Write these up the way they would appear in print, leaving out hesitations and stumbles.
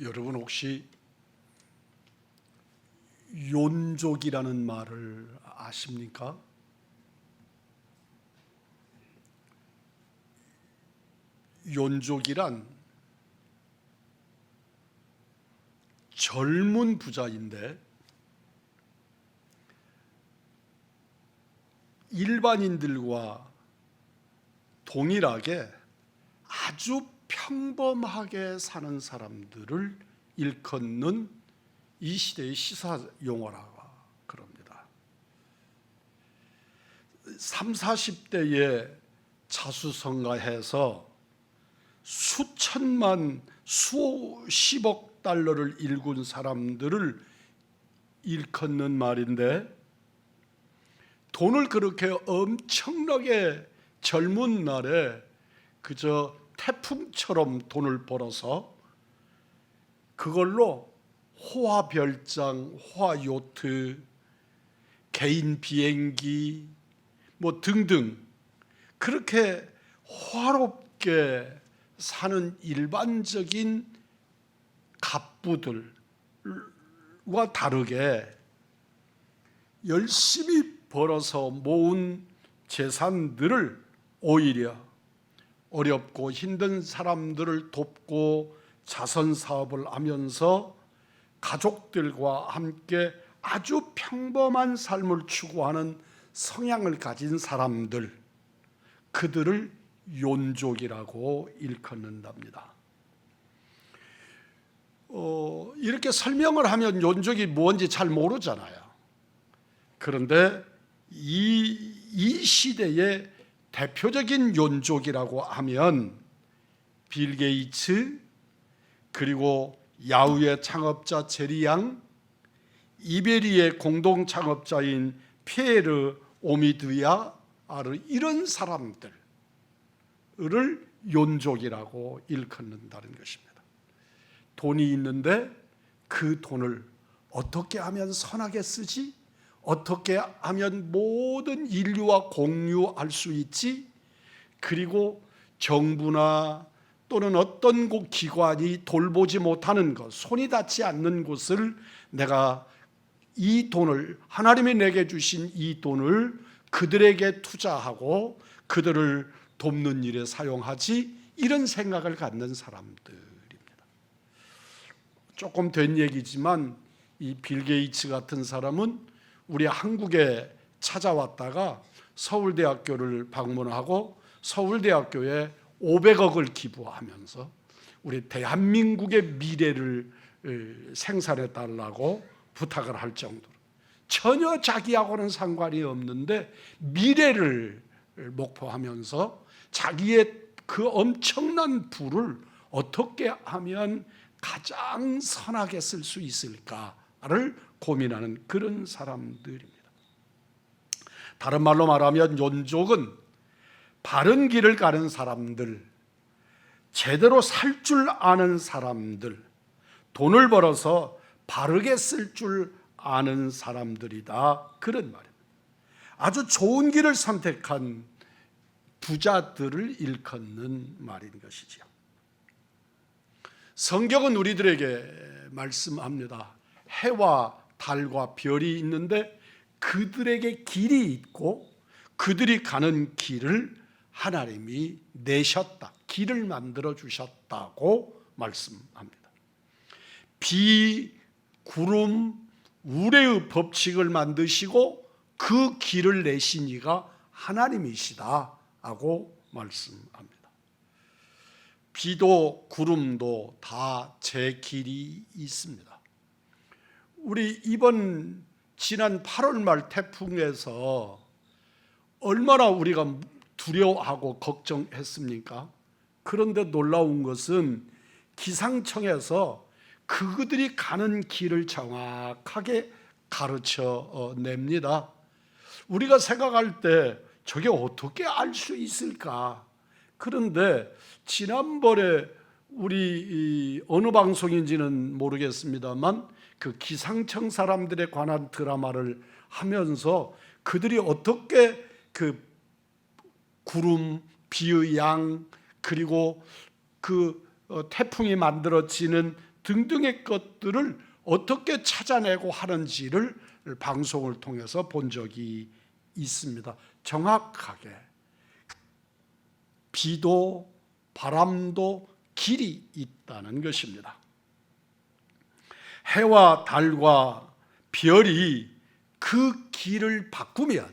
여러분 혹시 욘족이라는 말을 아십니까? 욘족이란 젊은 부자인데 일반인들과 동일하게 아주 평범하게 사는 사람들을 일컫는 이 시대의 시사 용어라고 그럽니다. 30, 40대에 자수성가해서 수천만, 수십억 달러를 일군 사람들을 일컫는 말인데, 돈을 그렇게 엄청나게 젊은 날에 그저 태풍처럼 돈을 벌어서 그걸로 호화별장, 호화요트, 개인 비행기 뭐 등등 그렇게 화롭게 사는 일반적인 갑부들과 다르게 열심히 벌어서 모은 재산들을 오히려 어렵고 힘든 사람들을 돕고 자선 사업을 하면서 가족들과 함께 아주 평범한 삶을 추구하는 성향을 가진 사람들, 그들을 욘족이라고 일컫는답니다. 이렇게 설명을 하면 욘족이 뭔지 잘 모르잖아요. 그런데 이 시대의 대표적인 욘족이라고 하면 빌 게이츠, 그리고 야후의 창업자 제리 양, 이베리의 공동 창업자인 피에르 오미드야르, 이런 사람들을 욘족이라고 일컫는다는 것입니다. 돈이 있는데 그 돈을 어떻게 하면 선하게 쓰지? 어떻게 하면 모든 인류와 공유할 수 있지? 그리고 정부나 또는 어떤 기관이 돌보지 못하는 것, 손이 닿지 않는 곳을 내가 이 돈을, 하나님이 내게 주신 이 돈을 그들에게 투자하고 그들을 돕는 일에 사용하지, 이런 생각을 갖는 사람들입니다. 조금 된 얘기지만 이 빌 게이츠 같은 사람은 우리 한국에 찾아왔다가 서울대학교를 방문하고 서울대학교에 500억을 기부하면서 우리 대한민국의 미래를 생산해 달라고 부탁을 할 정도로, 전혀 자기하고는 상관이 없는데 미래를 목표하면서 자기의 그 엄청난 부를 어떻게 하면 가장 선하게 쓸 수 있을까를 고민하는 그런 사람들입니다. 다른 말로 말하면 욘족은 바른 길을 가는 사람들, 제대로 살 줄 아는 사람들, 돈을 벌어서 바르게 쓸 줄 아는 사람들이다, 그런 말입니다. 아주 좋은 길을 선택한 부자들을 일컫는 말인 것이죠. 성경은 우리들에게 말씀합니다. 해와 달과 별이 있는데 그들에게 길이 있고 그들이 가는 길을 하나님이 내셨다, 길을 만들어 주셨다고 말씀합니다. 비, 구름, 우레의 법칙을 만드시고 그 길을 내신 이가 하나님이시다 하고 말씀합니다. 비도 구름도 다 제 길이 있습니다. 우리 이번 지난 8월 말 태풍에서 얼마나 우리가 두려워하고 걱정했습니까? 그런데 놀라운 것은 기상청에서 그들이 가는 길을 정확하게 가르쳐 냅니다. 우리가 생각할 때 저게 어떻게 알 수 있을까? 그런데 지난번에 우리 어느 방송인지는 모르겠습니다만 그 기상청 사람들에 관한 드라마를 하면서 그들이 어떻게 그 구름, 비의 양, 그리고 그 태풍이 만들어지는 등등의 것들을 어떻게 찾아내고 하는지를 방송을 통해서 본 적이 있습니다. 정확하게 비도 바람도 길이 있다는 것입니다. 해와 달과 별이 그 길을 바꾸면,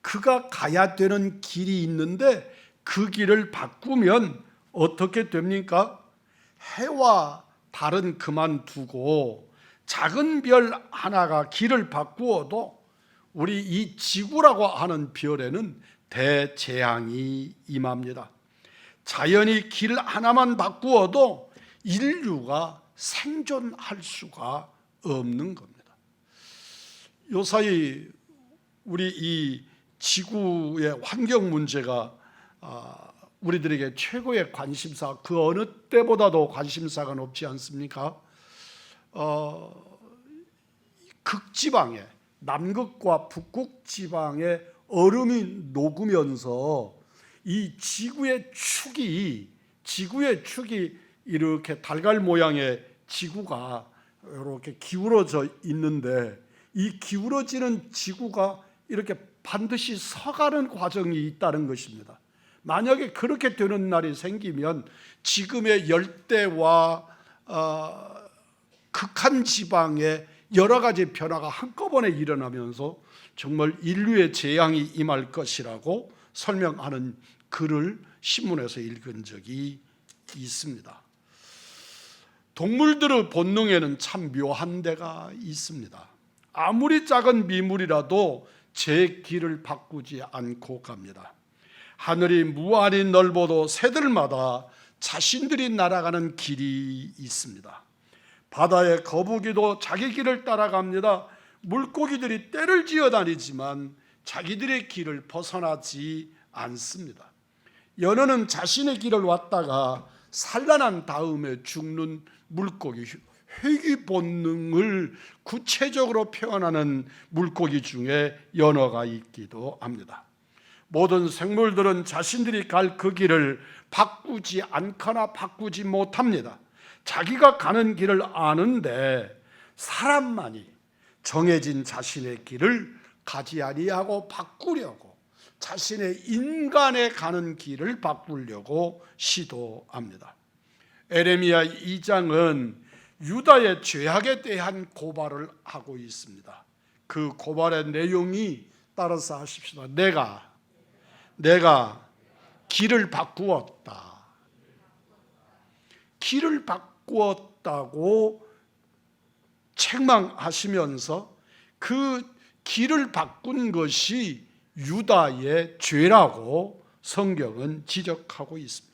그가 가야 되는 길이 있는데 그 길을 바꾸면 어떻게 됩니까? 해와 달은 그만두고 작은 별 하나가 길을 바꾸어도 우리 이 지구라고 하는 별에는 대재앙이 임합니다. 자연이 길 하나만 바꾸어도 인류가 생존할 수가 없는 겁니다. 요사이 우리 이 지구의 환경 문제가 우리들에게 최고의 관심사, 그 어느 때보다도 관심사가 높지 않습니까? 극지방에, 남극과 북극 지방에 얼음이 녹으면서 이 지구의 축이 이렇게 달걀 모양의 지구가 이렇게 기울어져 있는데, 이 기울어지는 지구가 이렇게 반드시 서가는 과정이 있다는 것입니다. 만약에 그렇게 되는 날이 생기면 지금의 열대와 극한 지방의 여러 가지 변화가 한꺼번에 일어나면서 정말 인류의 재앙이 임할 것이라고 설명하는 글을 신문에서 읽은 적이 있습니다. 동물들의 본능에는 참 묘한 데가 있습니다. 아무리 작은 미물이라도 제 길을 바꾸지 않고 갑니다. 하늘이 무한히 넓어도 새들마다 자신들이 날아가는 길이 있습니다. 바다의 거북이도 자기 길을 따라갑니다. 물고기들이 떼를 지어 다니지만 자기들의 길을 벗어나지 않습니다. 연어는 자신의 길을 왔다가 산란한 다음에 죽는 물고기, 회귀 본능을 구체적으로 표현하는 물고기 중에 연어가 있기도 합니다. 모든 생물들은 자신들이 갈 그 길을 바꾸지 않거나 바꾸지 못합니다. 자기가 가는 길을 아는데 사람만이 정해진 자신의 길을 가지 아니하고 바꾸려고, 자신의 인간의 가는 길을 바꾸려고 시도합니다. 에레미야 2장은 유다의 죄악에 대한 고발을 하고 있습니다. 그 고발의 내용이 따라서 하십시다. 내가 길을 바꾸었다. 길을 바꾸었다고 책망하시면서 그 길을 바꾼 것이 유다의 죄라고 성경은 지적하고 있습니다.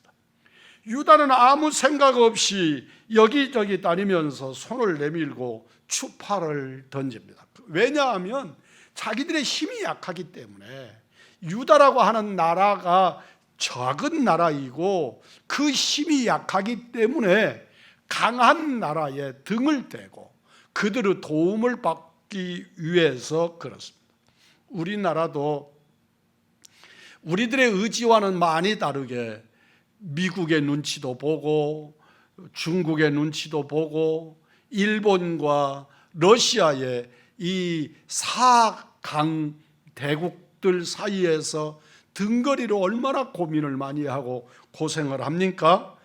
유다는 아무 생각 없이 여기저기 다니면서 손을 내밀고 추파를 던집니다. 왜냐하면 자기들의 힘이 약하기 때문에. 유다라고 하는 나라가 작은 나라이고 그 힘이 약하기 때문에 강한 나라에 등을 대고 그들의 도움을 받기 위해서 그렇습니다. 우리나라도 우리들의 의지와는 많이 다르게 미국의 눈치도 보고 중국의 눈치도 보고 일본과 러시아의 이 사강 대국들 사이에서 등거리로 얼마나 고민을 많이 하고 고생을 합니까?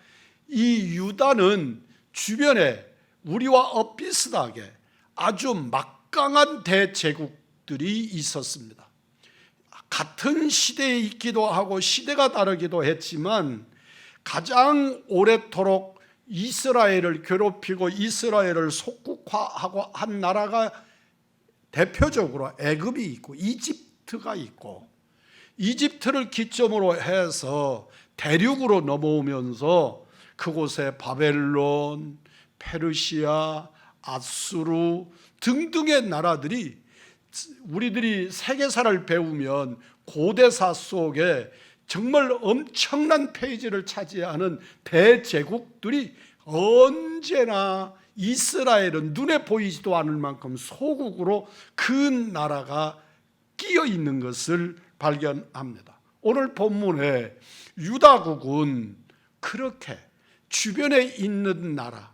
이 유다는 주변에 우리와 엇비슷하게 아주 막강한 대제국들이 있었습니다. 같은 시대에 있기도 하고 시대가 다르기도 했지만 가장 오래도록 이스라엘을 괴롭히고 이스라엘을 속국화하고 한 나라가 대표적으로 애굽이 있고 이집트가 있고, 이집트를 기점으로 해서 대륙으로 넘어오면서 그곳에 바벨론, 페르시아, 아수르 등등의 나라들이, 우리들이 세계사를 배우면 고대사 속에 정말 엄청난 페이지를 차지하는 대제국들이 언제나 이스라엘은 눈에 보이지도 않을 만큼 소국으로 그 나라가 끼어 있는 것을 발견합니다. 오늘 본문에 유다국은 그렇게 주변에 있는 나라,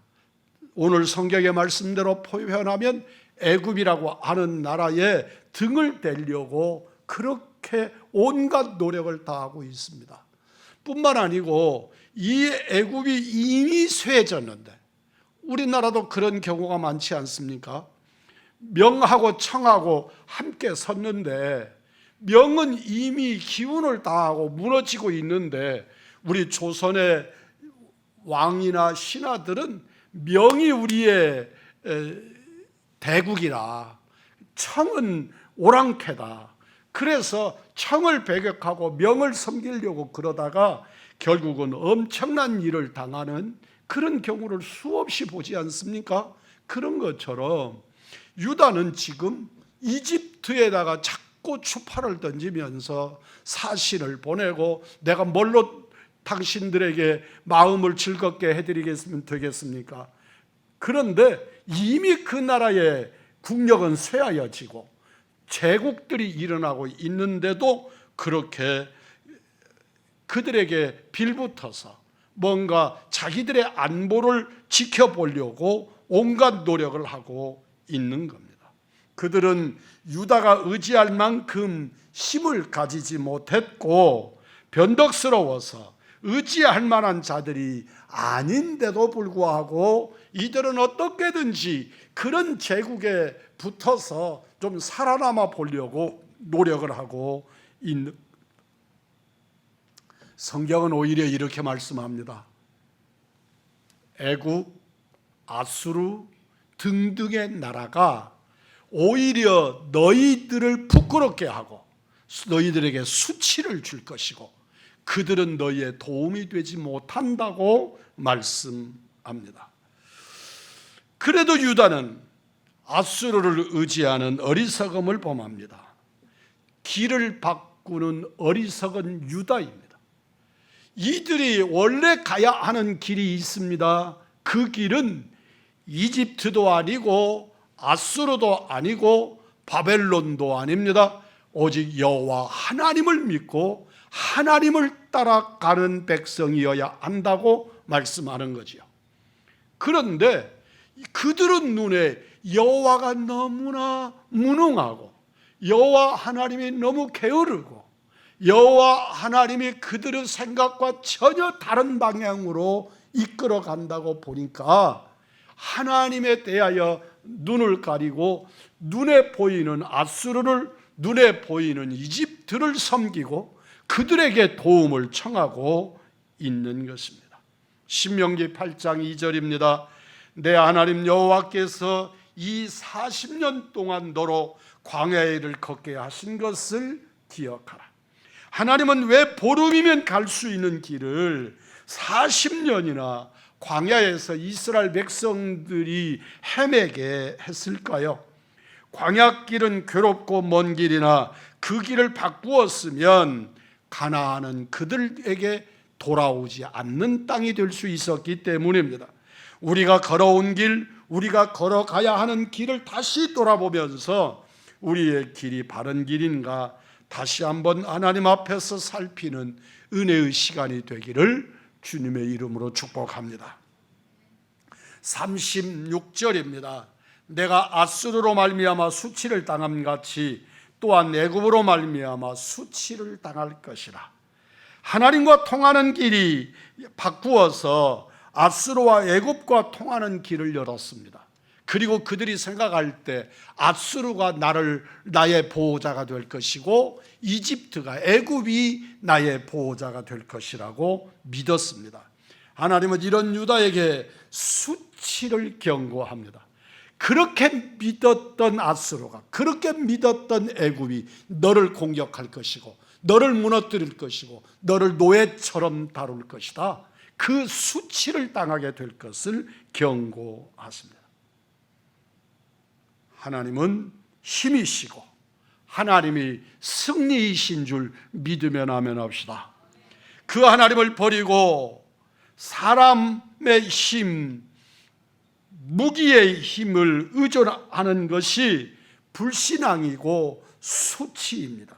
오늘 성경의 말씀대로 표현하면 애굽이라고 하는 나라에 등을 대려고 그렇게 온갖 노력을 다하고 있습니다. 뿐만 아니고 이 애굽이 이미 쇠해졌는데, 우리나라도 그런 경우가 많지 않습니까? 명하고 청하고 함께 섰는데 명은 이미 기운을 다하고 무너지고 있는데, 우리 조선의 왕이나 신하들은 명이 우리의 대국이라 청은 오랑캐다, 그래서 청을 배격하고 명을 섬기려고 그러다가 결국은 엄청난 일을 당하는 그런 경우를 수없이 보지 않습니까? 그런 것처럼 유다는 지금 이집트에다가 자꾸 추파를 던지면서 사신을 보내고, 내가 뭘로 당신들에게 마음을 즐겁게 해드리겠으면 되겠습니까? 그런데 이미 그 나라의 국력은 쇠하여지고 제국들이 일어나고 있는데도 그렇게 그들에게 빌붙어서 뭔가 자기들의 안보를 지켜보려고 온갖 노력을 하고 있는 겁니다. 그들은 유다가 의지할 만큼 힘을 가지지 못했고 변덕스러워서 의지할 만한 자들이 아닌데도 불구하고 이들은 어떻게든지 그런 제국에 붙어서 좀 살아남아 보려고 노력을 하고 있는, 성경은 오히려 이렇게 말씀합니다. 애굽, 아수르 등등의 나라가 오히려 너희들을 부끄럽게 하고 너희들에게 수치를 줄 것이고 그들은 너희의 도움이 되지 못한다고 말씀합니다. 그래도 유다는 아수르를 의지하는 어리석음을 범합니다. 길을 바꾸는 어리석은 유다입니다. 이들이 원래 가야 하는 길이 있습니다. 그 길은 이집트도 아니고 아수르도 아니고 바벨론도 아닙니다. 오직 여호와 하나님을 믿고 하나님을 따라가는 백성이어야 한다고 말씀하는 거지요. 그런데 그들은 눈에 여호와가 너무나 무능하고 여호와 하나님이 너무 게으르고 여호와 하나님이 그들의 생각과 전혀 다른 방향으로 이끌어 간다고 보니까 하나님에 대하여 눈을 가리고 눈에 보이는 아수르를, 눈에 보이는 이집트를 섬기고 그들에게 도움을 청하고 있는 것입니다. 신명기 8장 2절입니다. 내 하나님 여호와께서 이 40년 동안 너로 광야를 걷게 하신 것을 기억하라. 하나님은 왜 보름이면 갈 수 있는 길을 40년이나 광야에서 이스라엘 백성들이 헤매게 했을까요? 광야길은 괴롭고 먼 길이나 그 길을 바꾸었으면 가나안은 그들에게 돌아오지 않는 땅이 될 수 있었기 때문입니다. 우리가 걸어온 길, 우리가 걸어가야 하는 길을 다시 돌아보면서 우리의 길이 바른 길인가 다시 한번 하나님 앞에서 살피는 은혜의 시간이 되기를 주님의 이름으로 축복합니다. 36절입니다. 내가 아수르로 말미암아 수치를 당함 같이 또한 애굽으로 말미암아 수치를 당할 것이라. 하나님과 통하는 길이 바꾸어서 아수르와 애굽과 통하는 길을 열었습니다. 그리고 그들이 생각할 때 아수르가 나의 보호자가 될 것이고 이집트가, 애굽이 나의 보호자가 될 것이라고 믿었습니다. 하나님은 이런 유다에게 수치를 경고합니다. 그렇게 믿었던 아수르가, 그렇게 믿었던 애굽이 너를 공격할 것이고 너를 무너뜨릴 것이고 너를 노예처럼 다룰 것이다. 그 수치를 당하게 될 것을 경고하십니다. 하나님은 힘이시고 하나님이 승리이신 줄 믿으면 아멘합시다. 그 하나님을 버리고 사람의 힘, 무기의 힘을 의존하는 것이 불신앙이고 수치입니다.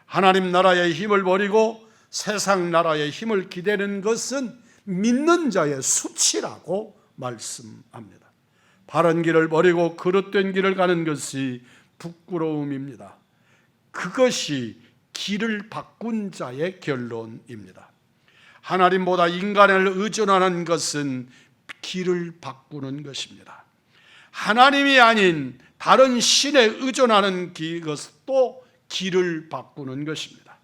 하나님 나라의 힘을 버리고 세상 나라의 힘을 기대는 것은 믿는 자의 수치라고 말씀합니다. 바른 길을 버리고 그릇된 길을 가는 것이 부끄러움입니다. 그것이 길을 바꾼 자의 결론입니다. 하나님보다 인간을 의존하는 것은 길을 바꾸는 것입니다. 하나님이 아닌 다른 신에 의존하는 것도 길을 바꾸는 것입니다.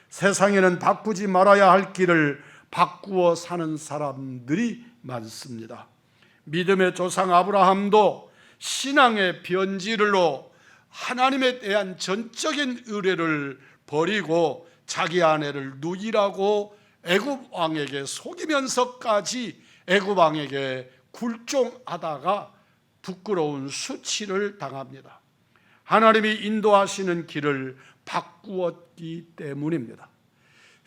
세상에는 바꾸지 말아야 할 길을 바꾸어 사는 사람들이 많습니다. 믿음의 조상 아브라함도 신앙의 변질로 하나님에 대한 전적인 의뢰를 버리고 자기 아내를 누이라고 애굽 왕에게 속이면서까지 애굽 왕에게 굴종하다가 부끄러운 수치를 당합니다. 하나님이 인도하시는 길을 바꾸었기 때문입니다.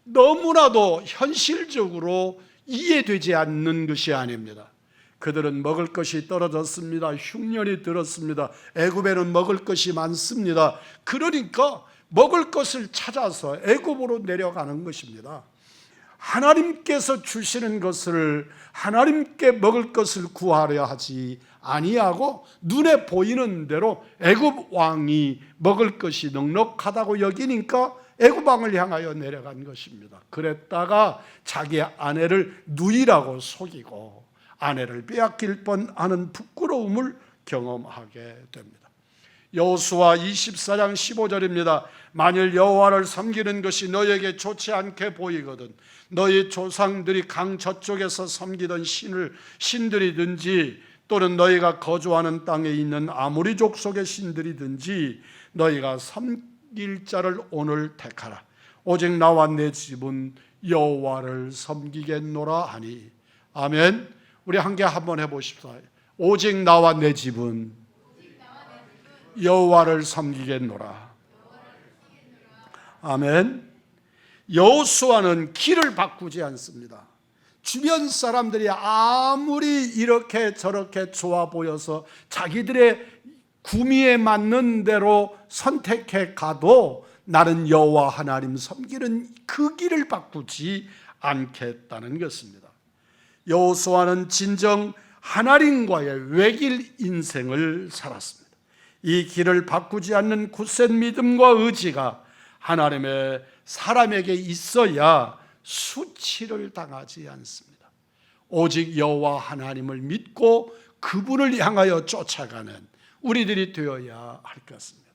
너무나도 현실적으로 이해되지 않는 것이 아닙니다. 그들은 먹을 것이 떨어졌습니다. 흉년이 들었습니다. 애굽에는 먹을 것이 많습니다. 그러니까 먹을 것을 찾아서 애굽으로 내려가는 것입니다. 하나님께서 주시는 것을 하나님께 먹을 것을 구하려 하지 아니하고 눈에 보이는 대로 애굽 왕이 먹을 것이 넉넉하다고 여기니까 애굽 왕을 향하여 내려간 것입니다. 그랬다가 자기 아내를 누이라고 속이고 아내를 빼앗길 뻔하는 부끄러움을 경험하게 됩니다. 여호수아 24장 15절입니다. 만일 여호와를 섬기는 것이 너에게 좋지 않게 보이거든 너희 조상들이 강 저쪽에서 섬기던 신들이든지 또는 너희가 거주하는 땅에 있는 아모리 족속의 신들이든지 너희가 섬길 자를 오늘 택하라. 오직 나와 내 집은 여호와를 섬기겠노라 하니. 아멘. 우리 함께 한번 해보십시오. 오직 나와 내 집은 여호와를 섬기겠노라. 아멘. 여호수아는 길을 바꾸지 않습니다. 주변 사람들이 아무리 이렇게 저렇게 좋아 보여서 자기들의 구미에 맞는 대로 선택해 가도 나는 여호와 하나님 섬기는 그 길을 바꾸지 않겠다는 것입니다. 여호수아는 진정 하나님과의 외길 인생을 살았습니다. 이 길을 바꾸지 않는 굳센 믿음과 의지가 하나님의 사람에게 있어야 수치를 당하지 않습니다. 오직 여호와 하나님을 믿고 그분을 향하여 쫓아가는 우리들이 되어야 할 것입니다.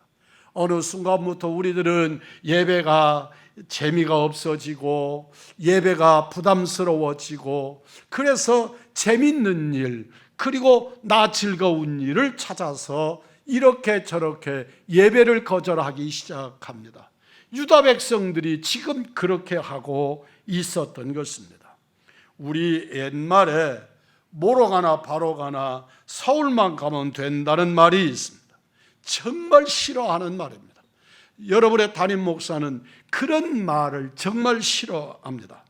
어느 순간부터 우리들은 예배가 재미가 없어지고 예배가 부담스러워지고 그래서 재밌는 일 그리고 나 즐거운 일을 찾아서 이렇게 저렇게 예배를 거절하기 시작합니다. 유다 백성들이 지금 그렇게 하고 있었던 것입니다. 우리 옛말에 뭐로 가나 바로 가나 서울만 가면 된다는 말이 있습니다. 정말 싫어하는 말입니다. 여러분의 담임 목사는 그런 말을 정말 싫어합니다.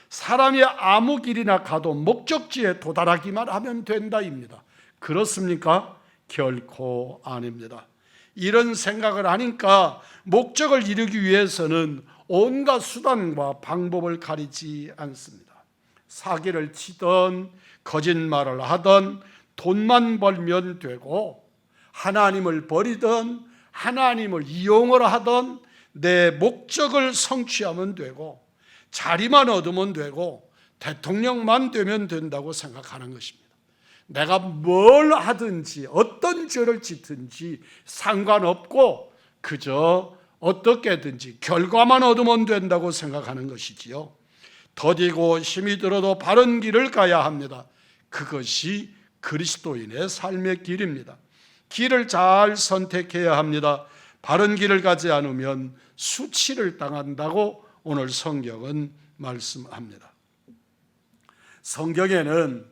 사람이 아무 길이나 가도 목적지에 도달하기만 하면 된다입니다. 그렇습니까? 결코 아닙니다. 이런 생각을 하니까 목적을 이루기 위해서는 온갖 수단과 방법을 가리지 않습니다. 사기를 치던 거짓말을 하던 돈만 벌면 되고 하나님을 버리던 하나님을 이용을 하던 내 목적을 성취하면 되고 자리만 얻으면 되고 대통령만 되면 된다고 생각하는 것입니다. 내가 뭘 하든지 어떤 죄를 짓든지 상관없고 그저 어떻게든지 결과만 얻으면 된다고 생각하는 것이지요. 더디고 힘이 들어도 바른 길을 가야 합니다. 그것이 그리스도인의 삶의 길입니다. 길을 잘 선택해야 합니다. 바른 길을 가지 않으면 수치를 당한다고 오늘 성경은 말씀합니다. 성경에는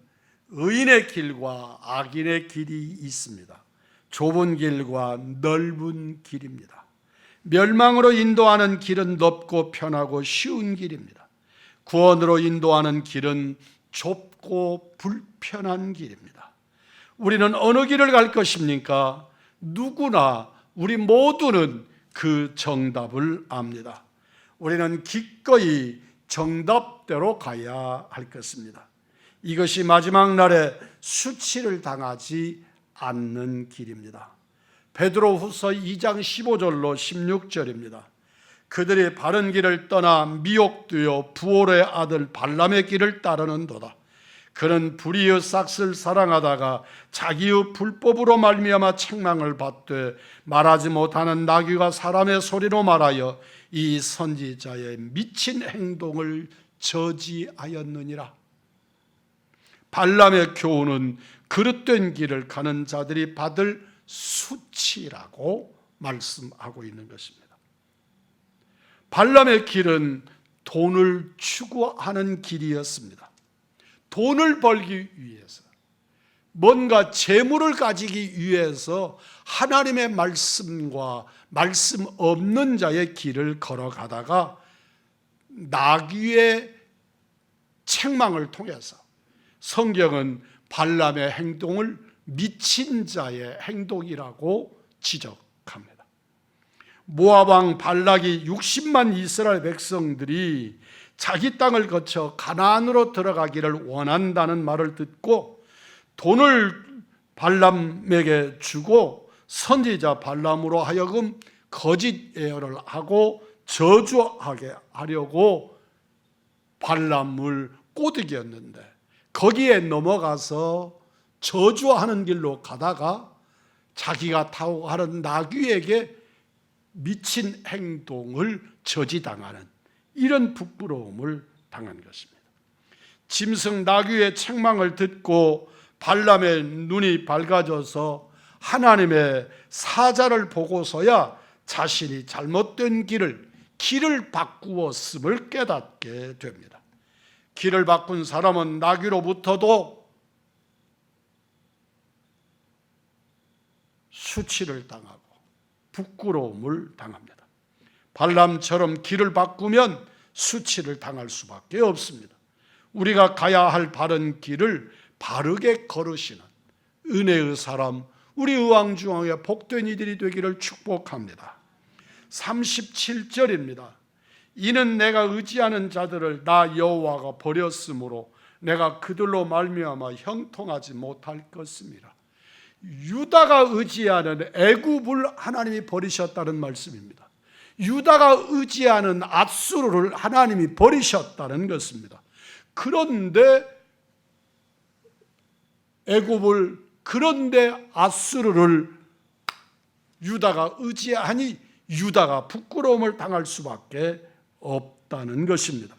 의인의 길과 악인의 길이 있습니다. 좁은 길과 넓은 길입니다. 멸망으로 인도하는 길은 넓고 편하고 쉬운 길입니다. 구원으로 인도하는 길은 좁고 불편한 길입니다. 우리는 어느 길을 갈 것입니까? 누구나 우리 모두는 그 정답을 압니다. 우리는 기꺼이 정답대로 가야 할 것입니다. 이것이 마지막 날에 수치를 당하지 않는 길입니다. 베드로후서 2장 15절로 16절입니다. 그들이 바른 길을 떠나 미혹되어 부올의 아들 발람의 길을 따르는도다. 그는 불의의 싹을 사랑하다가 자기의 불법으로 말미암아 책망을 받되 말하지 못하는 나귀가 사람의 소리로 말하여 이 선지자의 미친 행동을 저지하였느니라. 발람의 교훈은 그릇된 길을 가는 자들이 받을 수치라고 말씀하고 있는 것입니다. 발람의 길은 돈을 추구하는 길이었습니다. 돈을 벌기 위해서, 뭔가 재물을 가지기 위해서 하나님의 말씀과 말씀 없는 자의 길을 걸어가다가 나귀의 책망을 통해서 성경은 발람의 행동을 미친 자의 행동이라고 지적합니다. 모압 왕 발락이 60만 이스라엘 백성들이 자기 땅을 거쳐 가나안으로 들어가기를 원한다는 말을 듣고 돈을 발람에게 주고 선지자 발람으로 하여금 거짓 예언을 하고 저주하게 하려고 발람을 꼬드겼는데 거기에 넘어가서 저주하는 길로 가다가 자기가 타고 가는 나귀에게 미친 행동을 저지당하는 이런 부끄러움을 당한 것입니다. 짐승 나귀의 책망을 듣고 발람의 눈이 밝아져서 하나님의 사자를 보고서야 자신이 잘못된 길을 바꾸었음을 깨닫게 됩니다. 길을 바꾼 사람은 나귀로부터도 수치를 당하고 부끄러움을 당합니다. 발람처럼 길을 바꾸면 수치를 당할 수밖에 없습니다. 우리가 가야 할 바른 길을 바르게 걸으시는 은혜의 사람, 우리 의왕중앙의 복된 이들이 되기를 축복합니다. 37절입니다. 이는 내가 의지하는 자들을 나 여호와가 버렸으므로 내가 그들로 말미암아 형통하지 못할 것입니다. 유다가 의지하는 애굽을 하나님이 버리셨다는 말씀입니다. 유다가 의지하는 앗수르를 하나님이 버리셨다는 것입니다. 그런데 앗수르를 유다가 의지하니 유다가 부끄러움을 당할 수밖에 없다는 것입니다.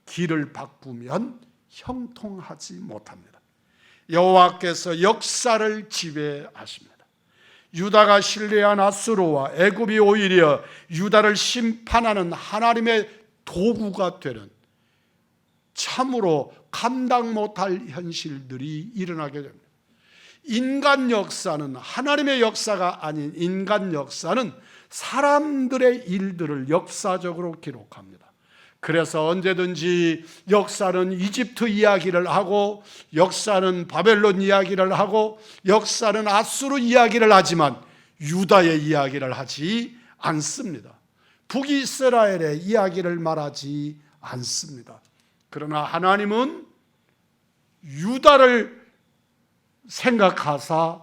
길을 바꾸면 형통하지 못합니다. 여호와께서 역사를 지배하십니다. 유다가 신뢰한 앗수르와 애굽이 오히려 유다를 심판하는 하나님의 도구가 되는 참으로 감당 못할 현실들이 일어나게 됩니다. 인간 역사는 하나님의 역사가 아닌 인간 역사는 사람들의 일들을 역사적으로 기록합니다. 그래서 언제든지 역사는 이집트 이야기를 하고 역사는 바벨론 이야기를 하고 역사는 앗수르 이야기를 하지만 유다의 이야기를 하지 않습니다. 북이스라엘의 이야기를 말하지 않습니다. 그러나 하나님은 유다를 생각하사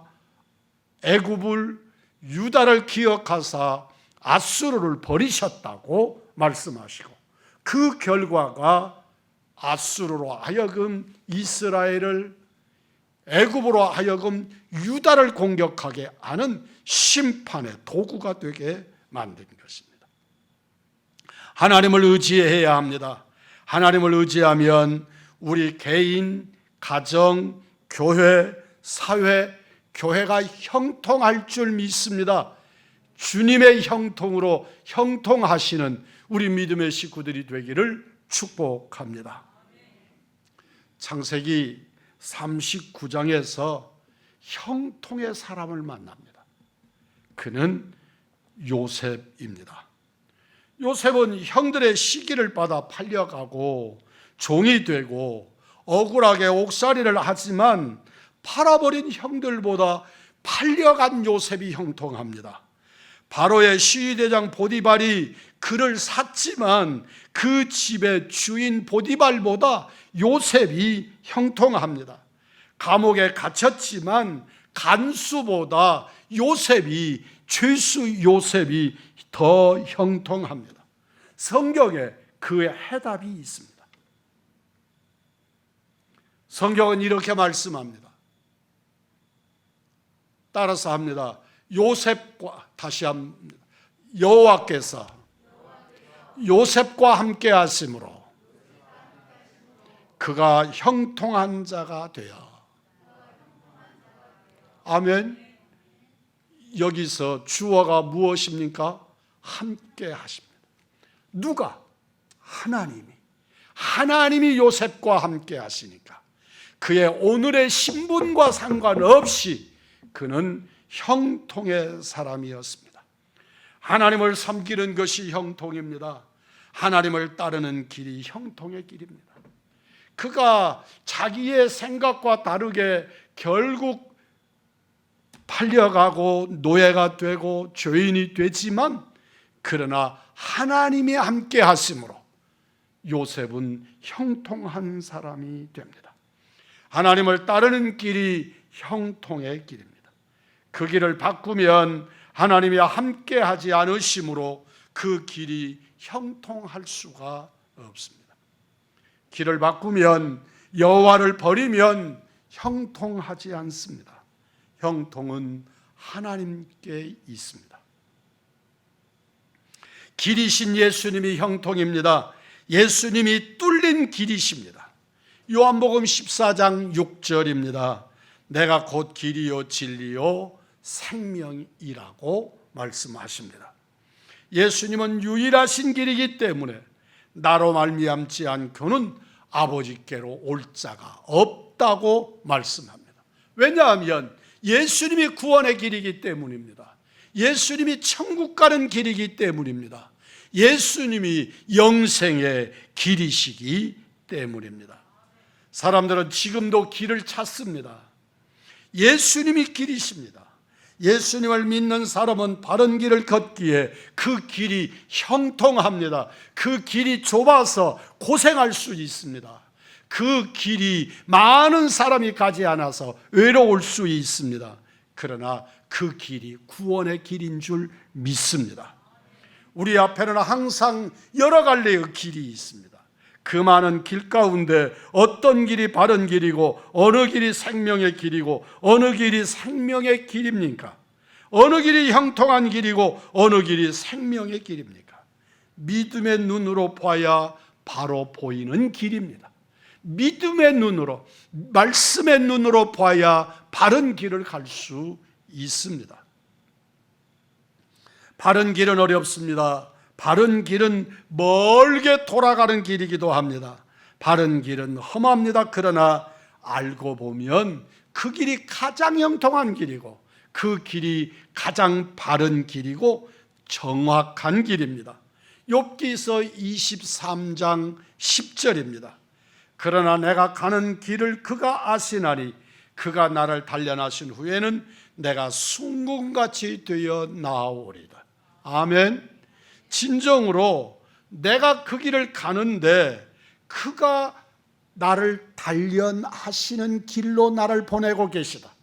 애굽을 유다를 기억하사 앗수르를 버리셨다고 말씀하시고 그 결과가 앗수르로 하여금 이스라엘을 애굽으로 하여금 유다를 공격하게 하는 심판의 도구가 되게 만든 것입니다. 하나님을 의지해야 합니다. 하나님을 의지하면 우리 개인, 가정, 교회, 사회, 교회가 형통할 줄 믿습니다. 주님의 형통으로 형통하시는 우리 믿음의 식구들이 되기를 축복합니다. 창세기 39장에서 형통의 사람을 만납니다. 그는 요셉입니다. 요셉은 형들의 시기를 받아 팔려가고 종이 되고 억울하게 옥살이를 하지만 팔아버린 형들보다 팔려간 요셉이 형통합니다. 바로의 시위대장 보디발이 그를 샀지만 그 집의 주인 보디발보다 요셉이 형통합니다. 감옥에 갇혔지만 간수보다 요셉이, 죄수 요셉이 더 형통합니다. 성경에 그의 해답이 있습니다. 성경은 이렇게 말씀합니다. 따라서 합니다. 요셉과, 다시 합니다. 여호와께서 요셉과 함께 하심으로 그가 형통한 자가 되어. 아멘. 여기서 주어가 무엇입니까? 함께 하십니다. 누가? 하나님이 요셉과 함께 하시니까 그의 오늘의 신분과 상관없이 그는 형통의 사람이었습니다. 하나님을 섬기는 것이 형통입니다. 하나님을 따르는 길이 형통의 길입니다. 그가 자기의 생각과 다르게 결국 팔려가고 노예가 되고 죄인이 되지만, 그러나 하나님이 함께 하심으로 요셉은 형통한 사람이 됩니다. 하나님을 따르는 길이 형통의 길입니다. 그 길을 바꾸면 하나님이 함께 하지 않으심으로 그 길이 형통할 수가 없습니다. 길을 바꾸면, 여호와를 버리면 형통하지 않습니다. 형통은 하나님께 있습니다. 길이신 예수님이 형통입니다. 예수님이 뚫린 길이십니다. 요한복음 14장 6절입니다. 내가 곧 길이요 진리요 생명이라고 말씀하십니다. 예수님은 유일하신 길이기 때문에 나로 말미암지 않고는 아버지께로 올 자가 없다고 말씀합니다. 왜냐하면 예수님이 구원의 길이기 때문입니다. 예수님이 천국 가는 길이기 때문입니다. 예수님이 영생의 길이시기 때문입니다. 사람들은 지금도 길을 찾습니다. 예수님이 길이십니다. 예수님을 믿는 사람은 바른 길을 걷기에 그 길이 형통합니다. 그 길이 좁아서 고생할 수 있습니다. 그 길이 많은 사람이 가지 않아서 외로울 수 있습니다. 그러나 그 길이 구원의 길인 줄 믿습니다. 우리 앞에는 항상 여러 갈래의 길이 있습니다. 그 많은 길 가운데 어떤 길이 바른 길이고 어느 길이 생명의 길이고 어느 길이 생명의 길입니까? 어느 길이 형통한 길이고 어느 길이 생명의 길입니까? 믿음의 눈으로 봐야 바로 보이는 길입니다. 믿음의 눈으로, 말씀의 눈으로 봐야 바른 길을 갈 수 있습니다. 바른 길은 어렵습니다. 바른 길은 멀게 돌아가는 길이기도 합니다. 바른 길은 험합니다. 그러나 알고 보면 그 길이 가장 형통한 길이고 그 길이 가장 바른 길이고 정확한 길입니다. 욥기서 23장 10절입니다. 그러나 내가 가는 길을 그가 아시나니 그가 나를 단련하신 후에는 내가 순금같이 되어 나아오리다. 아멘. 진정으로 내가 그 길을 가는데 그가 나를 단련하시는 길로 나를 보내고 계시다.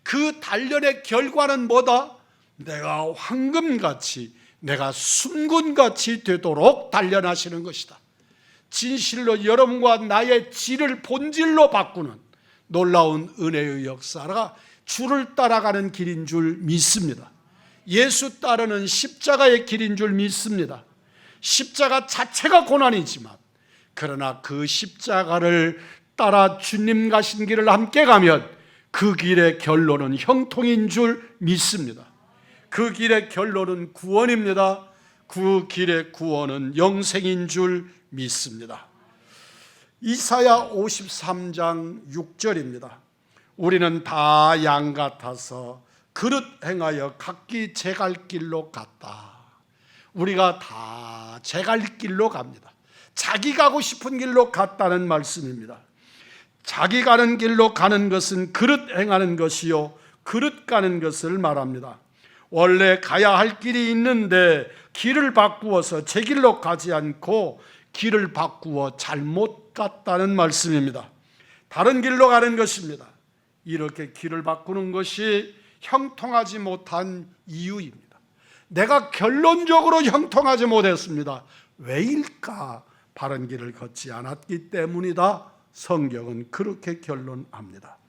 그 단련의 결과는 뭐다? 내가 황금같이, 내가 순금같이 되도록 단련하시는 것이다. 진실로 여러분과 나의 질을 본질로 바꾸는 놀라운 은혜의 역사가 주를 따라가는 길인 줄 믿습니다. 예수 따르는 십자가의 길인 줄 믿습니다. 십자가 자체가 고난이지만 그러나 그 십자가를 따라 주님 가신 길을 함께 가면 그 길의 결론은 형통인 줄 믿습니다. 그 길의 결론은 구원입니다. 그 길의 구원은 영생인 줄 믿습니다. 이사야 53장 6절입니다. 우리는 다 양 같아서 그릇 행하여 각기 제 갈 길로 갔다. 우리가 다 제 갈 길로 갑니다. 자기 가고 싶은 길로 갔다는 말씀입니다. 자기 가는 길로 가는 것은 그릇 행하는 것이요 그릇 가는 것을 말합니다. 원래 가야 할 길이 있는데 길을 바꾸어서 제 길로 가지 않고 길을 바꾸어 잘못 갔다는 말씀입니다. 다른 길로 가는 것입니다. 이렇게 길을 바꾸는 것이 형통하지 못한 이유입니다. 내가 결론적으로 형통하지 못했습니다. 왜일까? 바른 길을 걷지 않았기 때문이다. 성경은 그렇게 결론합니다.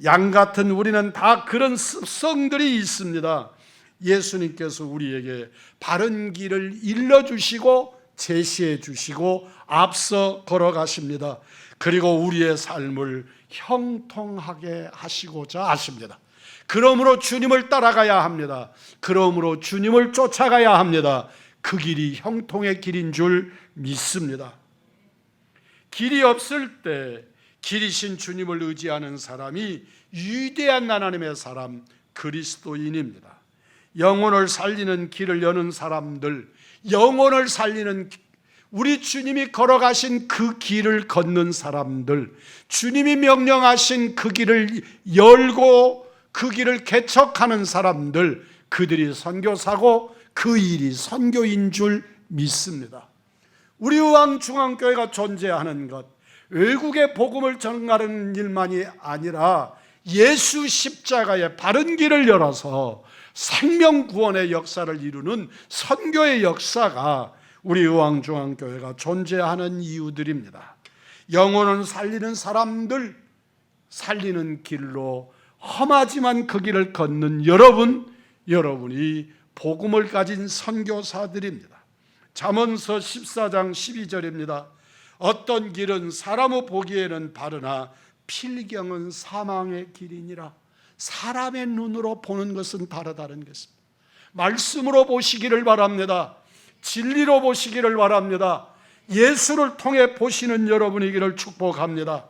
양 같은 우리는 다 그런 습성들이 있습니다. 예수님께서 우리에게 바른 길을 일러주시고 제시해 주시고 앞서 걸어가십니다. 그리고 우리의 삶을 형통하게 하시고자 하십니다. 그러므로 주님을 따라가야 합니다. 그러므로 주님을 쫓아가야 합니다. 그 길이 형통의 길인 줄 믿습니다. 길이 없을 때 길이신 주님을 의지하는 사람이 위대한 하나님의 사람, 그리스도인입니다. 영혼을 살리는 길을 여는 사람들, 영혼을 살리는 우리 주님이 걸어가신 그 길을 걷는 사람들, 주님이 명령하신 그 길을 열고 그 길을 개척하는 사람들, 그들이 선교사고 그 일이 선교인 줄 믿습니다. 우리 의왕중앙교회가 존재하는 것, 외국의 복음을 전하는 일만이 아니라 예수 십자가의 바른 길을 열어서 생명 구원의 역사를 이루는 선교의 역사가 우리 의왕중앙교회가 존재하는 이유들입니다. 영혼을 살리는 사람들, 살리는 길로 험하지만 그 길을 걷는 여러분이 복음을 가진 선교사들입니다. 잠언서 14장 12절입니다. 어떤 길은 사람의 보기에는 바르나 필경은 사망의 길이니라. 사람의 눈으로 보는 것은 다르다는 것입니다. 말씀으로 보시기를 바랍니다. 진리로 보시기를 바랍니다. 예수를 통해 보시는 여러분이기를 축복합니다.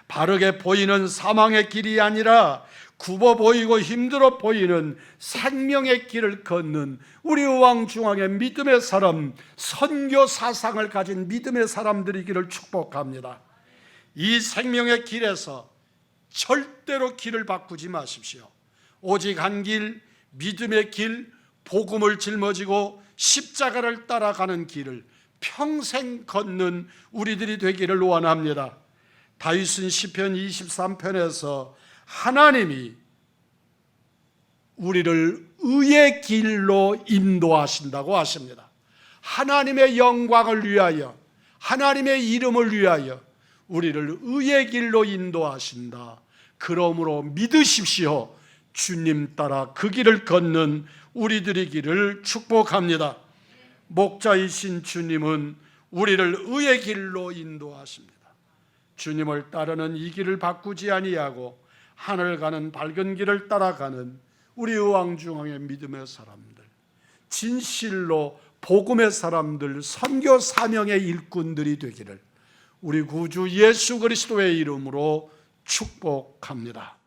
바르게 보이는 사망의 길이 아니라 굽어 보이고 힘들어 보이는 생명의 길을 걷는 우리 의왕중앙의 믿음의 사람, 선교 사상을 가진 믿음의 사람들이기를 축복합니다. 이 생명의 길에서 절대로 길을 바꾸지 마십시오. 오직 한 길, 믿음의 길, 복음을 짊어지고 십자가를 따라가는 길을 평생 걷는 우리들이 되기를 원합니다. 다윗은 시편 23편에서 하나님이 우리를 의의 길로 인도하신다고 하십니다. 하나님의 영광을 위하여, 하나님의 이름을 위하여 우리를 의의 길로 인도하신다. 그러므로 믿으십시오. 주님 따라 그 길을 걷는 우리들이기를 축복합니다. 목자이신 주님은 우리를 의의 길로 인도하십니다. 주님을 따르는 이 길을 바꾸지 아니하고 하늘 가는 밝은 길을 따라가는 우리 의왕중앙의 믿음의 사람들, 진실로 복음의 사람들, 선교 사명의 일꾼들이 되기를 우리 구주 예수 그리스도의 이름으로 축복합니다.